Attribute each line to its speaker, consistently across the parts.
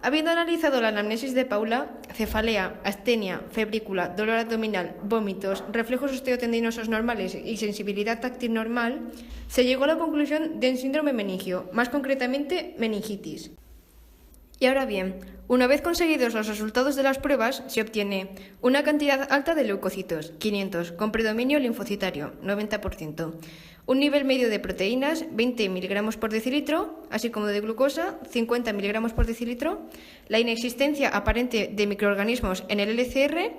Speaker 1: Habiendo analizado la anamnesis de Paula, cefalea, astenia, febrícula, dolor abdominal, vómitos, reflejos osteotendinosos normales y sensibilidad táctil normal, se llegó a la conclusión de un síndrome meningio, más concretamente meningitis. Y ahora bien, una vez conseguidos los resultados de las pruebas, se obtiene una cantidad alta de leucocitos, 500, con predominio linfocitario, 90%, un nivel medio de proteínas, 20 mg por decilitro, así como de glucosa, 50 mg por decilitro, la inexistencia aparente de microorganismos en el LCR,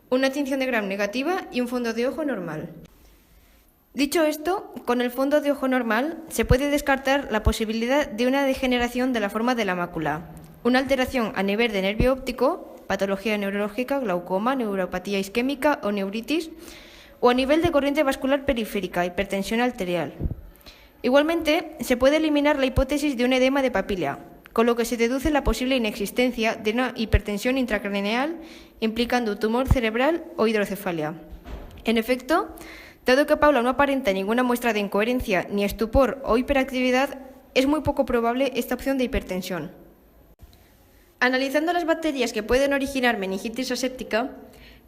Speaker 1: una tinción de Gram negativa y un fondo de ojo normal. Dicho esto, con el fondo de ojo normal se puede descartar la posibilidad de una degeneración de la forma de la mácula, una alteración a nivel de nervio óptico, patología neurológica, glaucoma, neuropatía isquémica o neuritis, o a nivel de corriente vascular periférica, hipertensión arterial. Igualmente, se puede eliminar la hipótesis de un edema de papila, con lo que se deduce la posible inexistencia de una hipertensión intracraneal implicando tumor cerebral o hidrocefalia. En efecto, dado que Paula no aparenta ninguna muestra de incoherencia ni estupor o hiperactividad, es muy poco probable esta opción de hipertensión. Analizando las bacterias que pueden originar meningitis aséptica,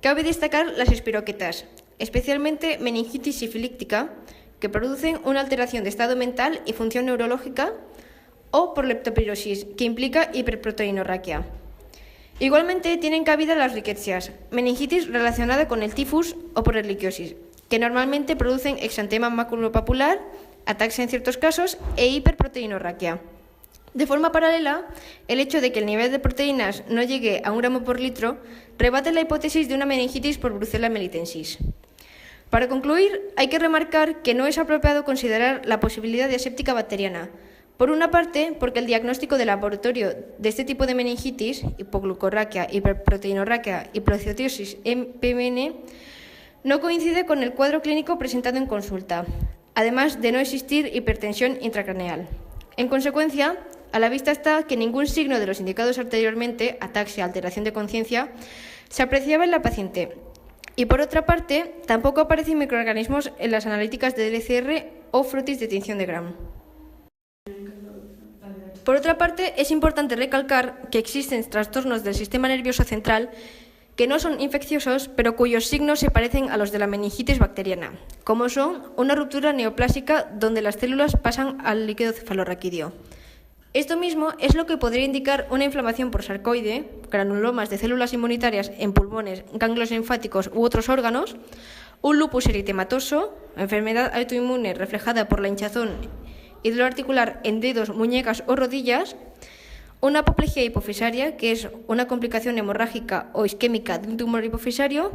Speaker 1: cabe destacar las espiroquetas, especialmente meningitis sifilítica, que producen una alteración de estado mental y función neurológica, o por leptospirosis, que implica hiperproteinorraquia. Igualmente tienen cabida las riquecias, meningitis relacionada con el tifus o por erliquiosis, que normalmente producen exantema maculopapular, ataxia en ciertos casos e hiperproteinorraquia. De forma paralela, el hecho de que el nivel de proteínas no llegue a 1 gramo por litro rebate la hipótesis de una meningitis por Brucella melitensis. Para concluir, hay que remarcar que no es apropiado considerar la posibilidad de aséptica bacteriana. Por una parte, porque el diagnóstico de laboratorio de este tipo de meningitis, hipoglucorraquia, hiperproteinorraquia y prociosis PMN, no coincide con el cuadro clínico presentado en consulta, además de no existir hipertensión intracraneal. En consecuencia, a la vista está que ningún signo de los indicados anteriormente, ataxia, alteración de conciencia, se apreciaba en la paciente. Y por otra parte, tampoco aparecen microorganismos en las analíticas de LCR o frutis de tinción de Gram. Por otra parte, es importante recalcar que existen trastornos del sistema nervioso central que no son infecciosos, pero cuyos signos se parecen a los de la meningitis bacteriana, como son una ruptura neoplásica donde las células pasan al líquido cefalorraquídeo. Esto mismo es lo que podría indicar una inflamación por sarcoide, granulomas de células inmunitarias en pulmones, ganglios linfáticos u otros órganos, un lupus eritematoso, enfermedad autoinmune reflejada por la hinchazón y dolor articular en dedos, muñecas o rodillas, una apoplejía hipofisaria, que es una complicación hemorrágica o isquémica de un tumor hipofisario,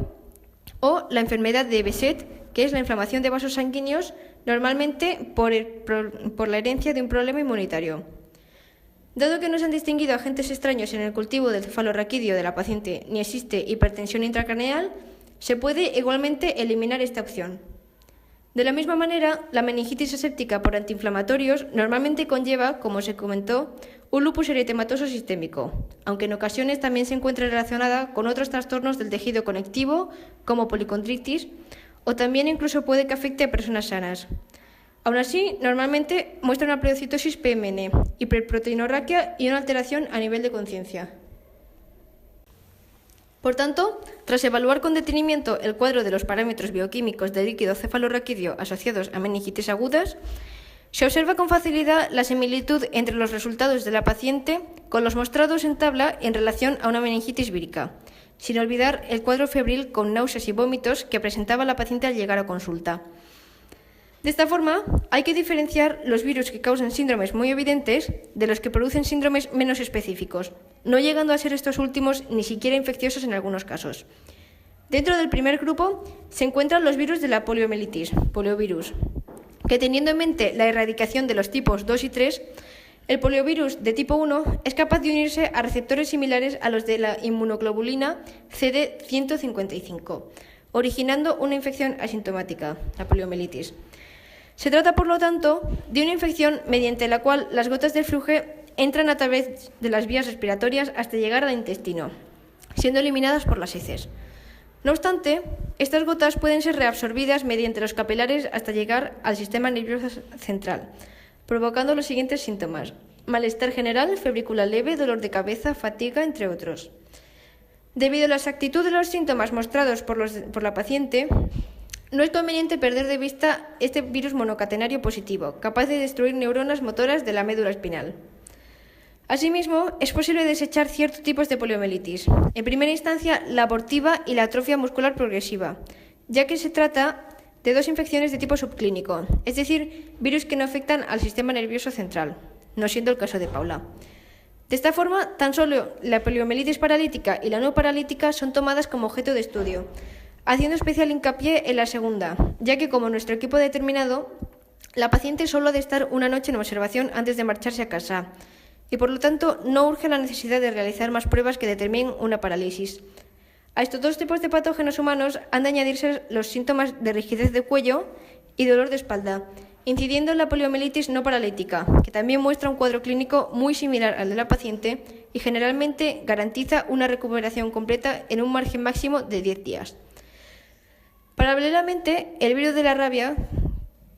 Speaker 1: o la enfermedad de Behçet, que es la inflamación de vasos sanguíneos, normalmente por la herencia de un problema inmunitario. Dado que no se han distinguido agentes extraños en el cultivo del cefalorraquídeo de la paciente ni existe hipertensión intracraneal, se puede igualmente eliminar esta opción. De la misma manera, la meningitis aséptica por antiinflamatorios normalmente conlleva, como se comentó, un lupus eritematoso sistémico, aunque en ocasiones también se encuentra relacionada con otros trastornos del tejido conectivo, como policondritis, o también incluso puede que afecte a personas sanas. Aún así, normalmente muestra una pleocitosis PMN, hiperproteinorraquia y una alteración a nivel de conciencia. Por tanto, tras evaluar con detenimiento el cuadro de los parámetros bioquímicos del líquido cefalorraquídeo asociados a meningitis agudas, se observa con facilidad la similitud entre los resultados de la paciente con los mostrados en tabla en relación a una meningitis vírica, sin olvidar el cuadro febril con náuseas y vómitos que presentaba la paciente al llegar a consulta. De esta forma, hay que diferenciar los virus que causan síndromes muy evidentes de los que producen síndromes menos específicos, no llegando a ser estos últimos ni siquiera infecciosos en algunos casos. Dentro del primer grupo se encuentran los virus de la poliomielitis, poliovirus, que teniendo en mente la erradicación de los tipos 2 y 3, el poliovirus de tipo 1 es capaz de unirse a receptores similares a los de la inmunoglobulina CD155, originando una infección asintomática, la poliomielitis. Se trata, por lo tanto, de una infección mediante la cual las gotas de flujo entran a través de las vías respiratorias hasta llegar al intestino, siendo eliminadas por las heces. No obstante, estas gotas pueden ser reabsorbidas mediante los capilares hasta llegar al sistema nervioso central, provocando los siguientes síntomas: malestar general, febrícula leve, dolor de cabeza, fatiga, entre otros. Debido a la exactitud de los síntomas mostrados por la paciente, no es conveniente perder de vista este virus monocatenario positivo, capaz de destruir neuronas motoras de la médula espinal. Asimismo, es posible desechar ciertos tipos de poliomielitis. En primera instancia, la abortiva y la atrofia muscular progresiva, ya que se trata de dos infecciones de tipo subclínico, es decir, virus que no afectan al sistema nervioso central, no siendo el caso de Paula. De esta forma, tan solo la poliomielitis paralítica y la no paralítica son tomadas como objeto de estudio, haciendo especial hincapié en la segunda, ya que como nuestro equipo ha determinado, la paciente solo ha de estar una noche en observación antes de marcharse a casa, y por lo tanto no urge la necesidad de realizar más pruebas que determinen una parálisis. A estos dos tipos de patógenos humanos han de añadirse los síntomas de rigidez de cuello y dolor de espalda, incidiendo en la poliomielitis no paralítica, que también muestra un cuadro clínico muy similar al de la paciente y generalmente garantiza una recuperación completa en un margen máximo de 10 días. Paralelamente, el virus de la rabia,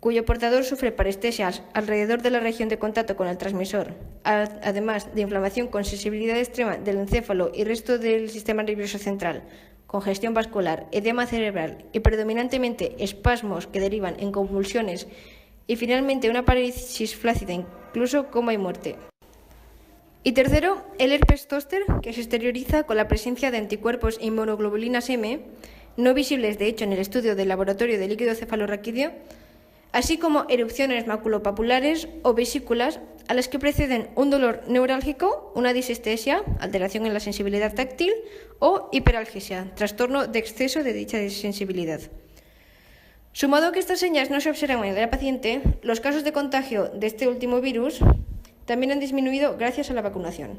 Speaker 1: cuyo portador sufre parestesias alrededor de la región de contacto con el transmisor, además de inflamación con sensibilidad extrema del encéfalo y resto del sistema nervioso central, congestión vascular, edema cerebral y predominantemente espasmos que derivan en convulsiones y finalmente una parálisis flácida, incluso coma y muerte. Y tercero, el herpes zóster, que se exterioriza con la presencia de anticuerpos e inmunoglobulinas M, no visibles de hecho en el estudio del laboratorio de líquido cefalorraquídeo, así como erupciones maculopapulares o vesículas a las que preceden un dolor neurálgico, una disestesia, alteración en la sensibilidad táctil o hiperalgesia, trastorno de exceso de dicha sensibilidad. Sumado a que estas señas no se observan en la paciente, los casos de contagio de este último virus también han disminuido gracias a la vacunación.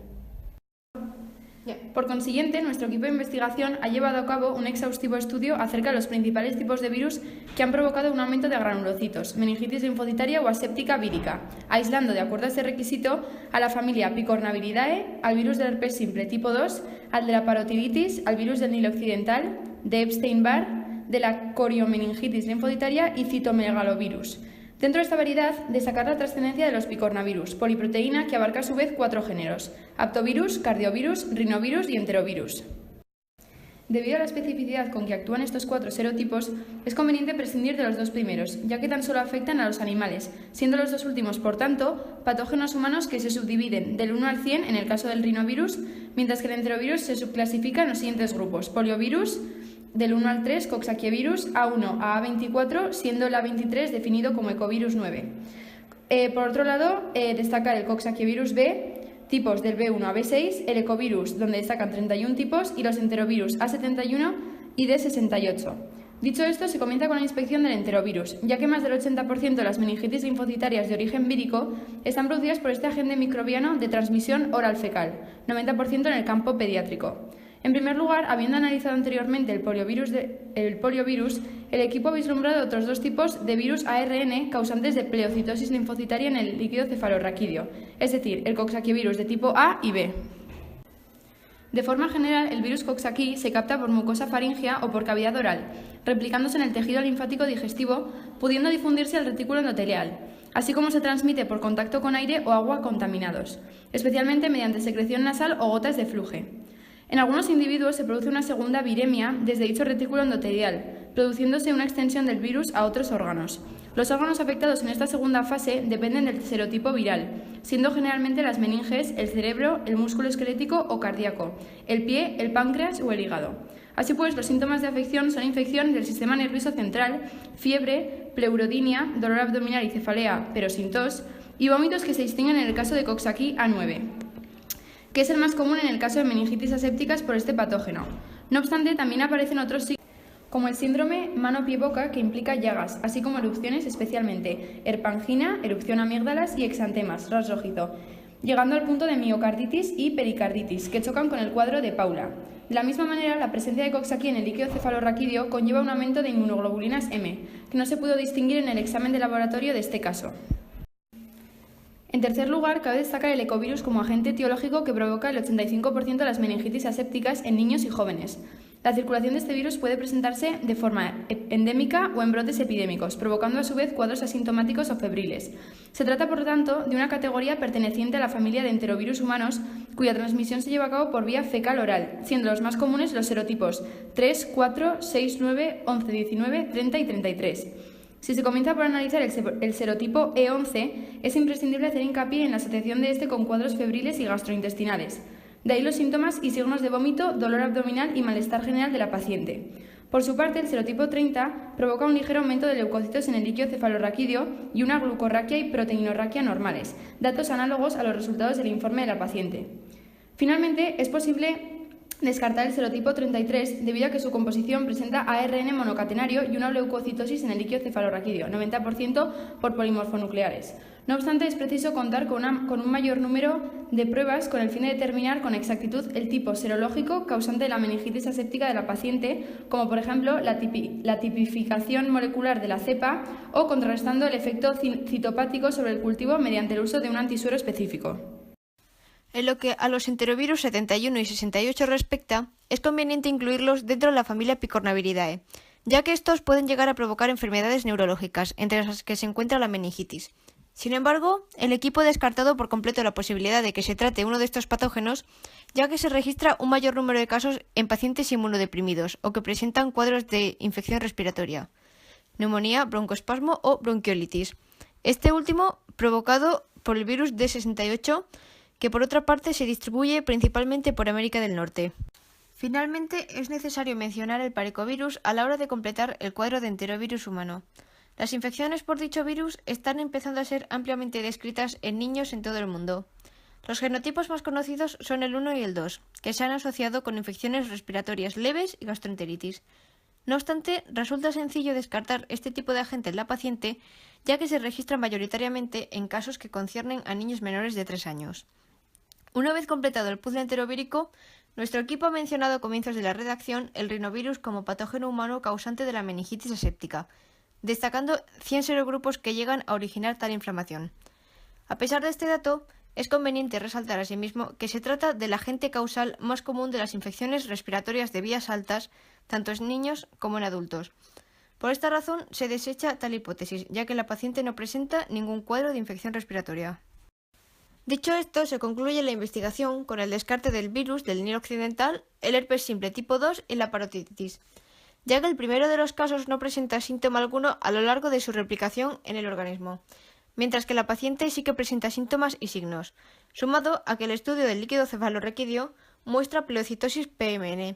Speaker 2: Por consiguiente, nuestro equipo de investigación ha llevado a cabo un exhaustivo estudio acerca de los principales tipos de virus que han provocado un aumento de granulocitos, meningitis linfocitaria o aséptica vírica, aislando de acuerdo a este requisito a la familia Picornaviridae, al virus del herpes simple tipo 2, al de la parotiditis, al virus del Nilo occidental, de Epstein-Barr, de la coriomeningitis linfocitaria y citomegalovirus. Dentro de esta variedad, destacar la trascendencia de los picornavirus, poliproteína que abarca a su vez 4 géneros: aptovirus, cardiovirus, rinovirus y enterovirus. Debido a la especificidad con que actúan estos 4 serotipos, es conveniente prescindir de los 2 primeros, ya que tan solo afectan a los animales, siendo los 2 últimos, por tanto, patógenos humanos que se subdividen del 1 al 100 en el caso del rinovirus, mientras que el enterovirus se subclasifica en los siguientes grupos: poliovirus, del 1 al 3, coxsackievirus, A1 a A24, siendo el A23 definido como ecovirus 9. Por otro lado, destacar el coxsackievirus B, tipos del B1 a B6, el ecovirus, donde destacan 31 tipos, y los enterovirus A71 y D68. Dicho esto, se comienza con la inspección del enterovirus, ya que más del 80% de las meningitis linfocitarias de origen vírico están producidas por este agente microbiano de transmisión oral-fecal, 90% en el campo pediátrico. En primer lugar, habiendo analizado anteriormente el poliovirus, el equipo ha vislumbrado otros 2 tipos de virus ARN causantes de pleocitosis linfocitaria en el líquido cefalorraquídeo, es decir, el coxsackievirus de tipo A y B. De forma general, el virus Coxsackie se capta por mucosa faríngea o por cavidad oral, replicándose en el tejido linfático digestivo, pudiendo difundirse al retículo endotelial, así como se transmite por contacto con aire o agua contaminados, especialmente mediante secreción nasal o gotas de flujo. En algunos individuos se produce una segunda viremia desde dicho retículo endotelial, produciéndose una extensión del virus a otros órganos. Los órganos afectados en esta segunda fase dependen del serotipo viral, siendo generalmente las meninges, el cerebro, el músculo esquelético o cardíaco, el pie, el páncreas o el hígado. Así pues, los síntomas de afección son infección del sistema nervioso central, fiebre, pleurodinia, dolor abdominal y cefalea, pero sin tos, y vómitos que se distinguen en el caso de Coxsackie A9, que es el más común en el caso de meningitis asépticas por este patógeno. No obstante, también aparecen otros signos, como el síndrome mano-pie-boca, que implica llagas, así como erupciones, especialmente herpangina, erupción amígdalas y exantemas, ras rojizo, llegando al punto de miocarditis y pericarditis, que chocan con el cuadro de Paula. De la misma manera, la presencia de Coxsackie en el líquido cefalorraquídeo conlleva un aumento de inmunoglobulinas M, que no se pudo distinguir en el examen de laboratorio de este caso. En tercer lugar, cabe destacar el ecovirus como agente etiológico que provoca el 85% de las meningitis asépticas en niños y jóvenes. La circulación de este virus puede presentarse de forma endémica o en brotes epidémicos, provocando a su vez cuadros asintomáticos o febriles. Se trata, por lo tanto, de una categoría perteneciente a la familia de enterovirus humanos, cuya transmisión se lleva a cabo por vía fecal-oral, siendo los más comunes los serotipos 3, 4, 6, 9, 11, 19, 30 y 33. Si se comienza por analizar el serotipo E11, es imprescindible hacer hincapié en la asociación de este con cuadros febriles y gastrointestinales. De ahí los síntomas y signos de vómito, dolor abdominal y malestar general de la paciente. Por su parte, el serotipo 30 provoca un ligero aumento de leucocitos en el líquido cefalorraquídeo y una glucorraquia y proteinorraquia normales, datos análogos a los resultados del informe de la paciente. Finalmente, es posible descartar el serotipo 33 debido a que su composición presenta ARN monocatenario y una leucocitosis en el líquido cefalorraquídeo, 90% por polimorfonucleares. No obstante, es preciso contar con un mayor número de pruebas con el fin de determinar con exactitud el tipo serológico causante de la meningitis aséptica de la paciente, como por ejemplo la tipificación molecular de la cepa o contrarrestando el efecto citopático sobre el cultivo mediante el uso de un antisuero específico.
Speaker 1: En lo que a los enterovirus 71 y 68 respecta, es conveniente incluirlos dentro de la familia Picornaviridae, ya que estos pueden llegar a provocar enfermedades neurológicas, entre las que se encuentra la meningitis. Sin embargo, el equipo ha descartado por completo la posibilidad de que se trate uno de estos patógenos, ya que se registra un mayor número de casos en pacientes inmunodeprimidos o que presentan cuadros de infección respiratoria, neumonía, broncoespasmo o bronquiolitis. Este último provocado por el virus D68, que por otra parte se distribuye principalmente por América del Norte. Finalmente, es necesario mencionar el parecovirus a la hora de completar el cuadro de enterovirus humano. Las infecciones por dicho virus están empezando a ser ampliamente descritas en niños en todo el mundo. Los genotipos más conocidos son el 1 y el 2, que se han asociado con infecciones respiratorias leves y gastroenteritis. No obstante, resulta sencillo descartar este tipo de agente en la paciente, ya que se registra mayoritariamente en casos que conciernen a niños menores de 3 años. Una vez completado el puzzle enterovírico, nuestro equipo ha mencionado a comienzos de la redacción el rinovirus como patógeno humano causante de la meningitis aséptica, destacando 100 serogrupos que llegan a originar tal inflamación. A pesar de este dato, es conveniente resaltar asimismo que se trata del agente causal más común de las infecciones respiratorias de vías altas, tanto en niños como en adultos. Por esta razón, se desecha tal hipótesis, ya que la paciente no presenta ningún cuadro de infección respiratoria. Dicho esto, se concluye la investigación con el descarte del virus del Nilo occidental, el herpes simple tipo 2 y la parotiditis, ya que el primero de los casos no presenta síntoma alguno a lo largo de su replicación en el organismo, mientras que la paciente sí que presenta síntomas y signos, sumado a que el estudio del líquido cefalorraquídeo muestra pleocitosis PMN.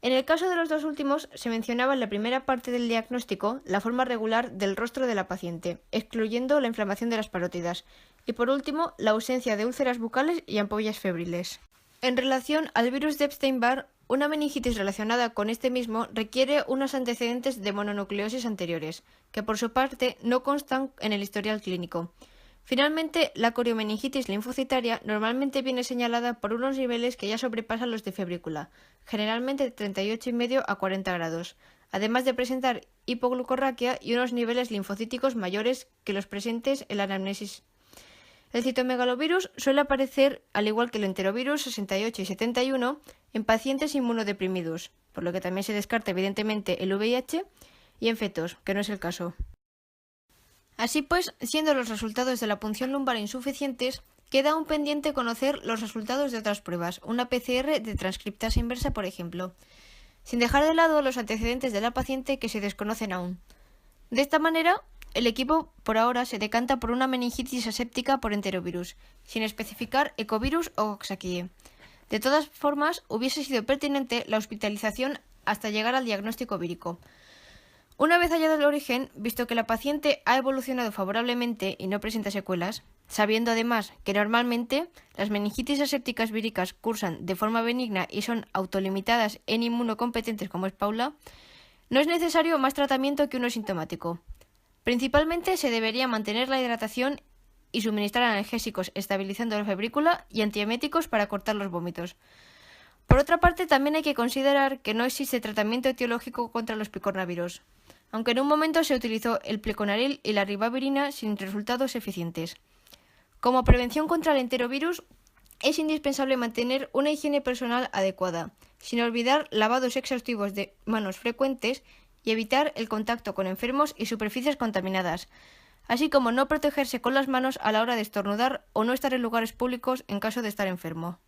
Speaker 1: En el caso de los dos últimos, se mencionaba en la primera parte del diagnóstico la forma regular del rostro de la paciente, excluyendo la inflamación de las parótidas, y por último, la ausencia de úlceras bucales y ampollas febriles. En relación al virus de Epstein-Barr, una meningitis relacionada con este mismo requiere unos antecedentes de mononucleosis anteriores, que por su parte no constan en el historial clínico. Finalmente, la coriomeningitis linfocitaria normalmente viene señalada por unos niveles que ya sobrepasan los de febrícula, generalmente de 38,5 a 40 grados, además de presentar hipoglucorraquia y unos niveles linfocíticos mayores que los presentes en la anamnesis. El citomegalovirus suele aparecer, al igual que el enterovirus 68 y 71, en pacientes inmunodeprimidos, por lo que también se descarta evidentemente el VIH, y en fetos, que no es el caso. Así pues, siendo los resultados de la punción lumbar insuficientes, queda aún pendiente conocer los resultados de otras pruebas, una PCR de transcriptasa inversa, por ejemplo, sin dejar de lado los antecedentes de la paciente que se desconocen aún. De esta manera, el equipo por ahora se decanta por una meningitis aséptica por enterovirus, sin especificar ecovirus o Coxsackie. De todas formas, hubiese sido pertinente la hospitalización hasta llegar al diagnóstico vírico. Una vez hallado el origen, visto que la paciente ha evolucionado favorablemente y no presenta secuelas, sabiendo además que normalmente las meningitis asépticas víricas cursan de forma benigna y son autolimitadas en inmunocompetentes como es Paula, no es necesario más tratamiento que uno sintomático. Principalmente se debería mantener la hidratación y suministrar analgésicos estabilizando la febrícula y antieméticos para cortar los vómitos. Por otra parte, también hay que considerar que no existe tratamiento etiológico contra los picornavirus, aunque en un momento se utilizó el pleconaril y la ribavirina sin resultados eficientes. Como prevención contra el enterovirus, es indispensable mantener una higiene personal adecuada, sin olvidar lavados exhaustivos de manos frecuentes y evitar el contacto con enfermos y superficies contaminadas, así como no protegerse con las manos a la hora de estornudar o no estar en lugares públicos en caso de estar enfermo.